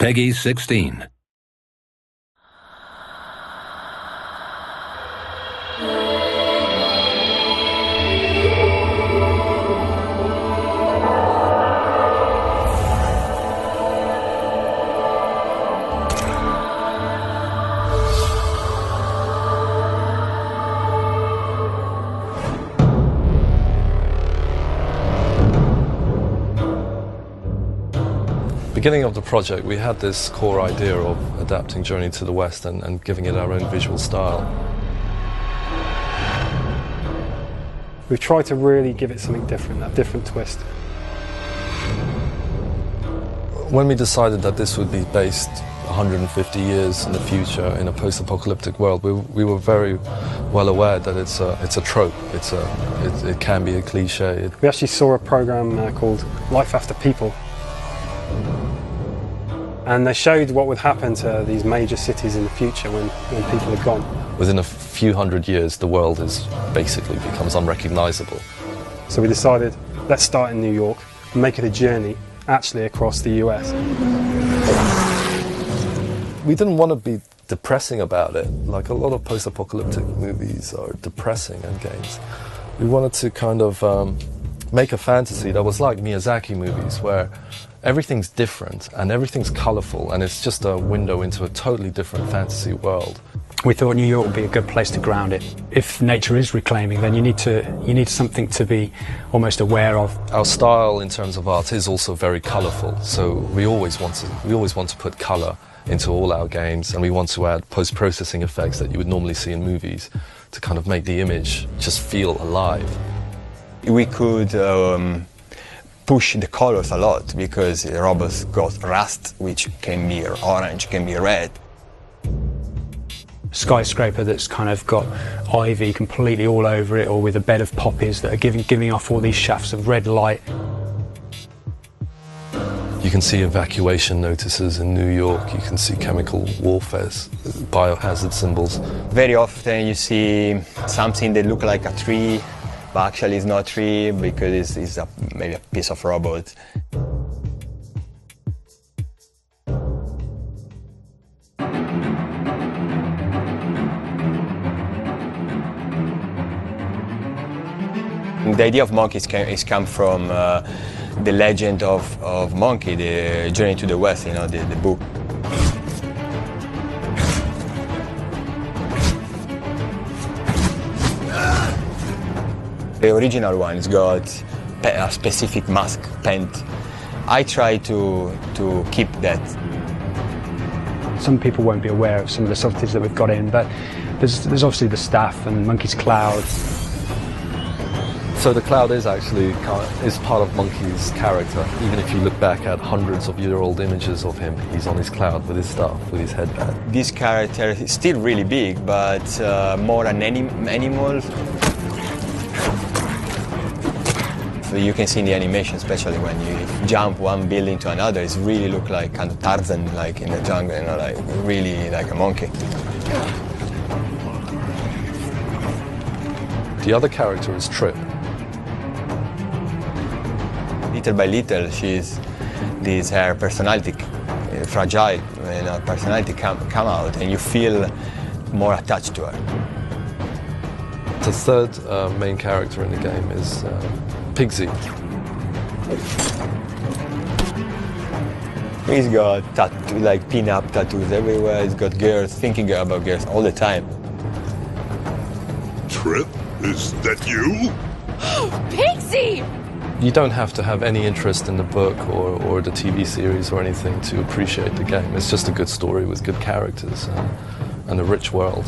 Peggy 16. Beginning of the project, we had this core idea of adapting Journey to the West and giving it our own visual style. We've tried to really give it something different, a different twist. When we decided that this would be based 150 years in the future in a post-apocalyptic world, we were very well aware that it's a trope, it can be a cliche. We actually saw a program called Life After People. And they showed what would happen to these major cities in the future when people are gone. Within a few hundred years, the world basically becomes unrecognizable. So we decided, let's start in New York and make it a journey actually across the US. We didn't want to be depressing about it, like a lot of post-apocalyptic movies are depressing and games. We wanted to kind of make a fantasy that was like Miyazaki movies, where everything's different and everything's colourful and it's just a window into a totally different fantasy world. We thought New York would be a good place to ground it. If nature is reclaiming, then you need something to be almost aware of. Our style in terms of art is also very colourful, so we always want to put colour into all our games, and we want to add post-processing effects that you would normally see in movies to kind of make the image just feel alive. We could push the colors a lot because the robots got rust, which can be orange, can be red. Skyscraper that's kind of got ivy completely all over it, or with a bed of poppies that are giving off all these shafts of red light. You can see evacuation notices in New York, you can see chemical warfare, biohazard symbols. Very often you see something that looks like a tree, but actually it's not a tree because it's maybe a piece of robot. The idea of monkeys is come from the legend of Monkey, the Journey to the West, you know, the book. The original one has got a specific mask paint. I try to keep that. Some people won't be aware of some of the subtleties that we've got in, but there's obviously the staff and Monkey's cloud. So the cloud is actually is part of Monkey's character. Even if you look back at hundreds of year-old images of him, he's on his cloud with his staff, with his headband. This character is still really big, but more an animal. So you can see in the animation, especially when you jump one building to another, it really looks like kind of Tarzan, like in the jungle, you know, like really like a monkey. The other character is Trip. Little by little, her personality, fragile, you know, personality come out, and you feel more attached to her. The third main character in the game is Pigsy. He's got like pin-up tattoos everywhere. He's got girls, thinking about girls all the time. Trip, is that you? Pigsy! You don't have to have any interest in the book or the TV series or anything to appreciate the game. It's just a good story with good characters and a rich world.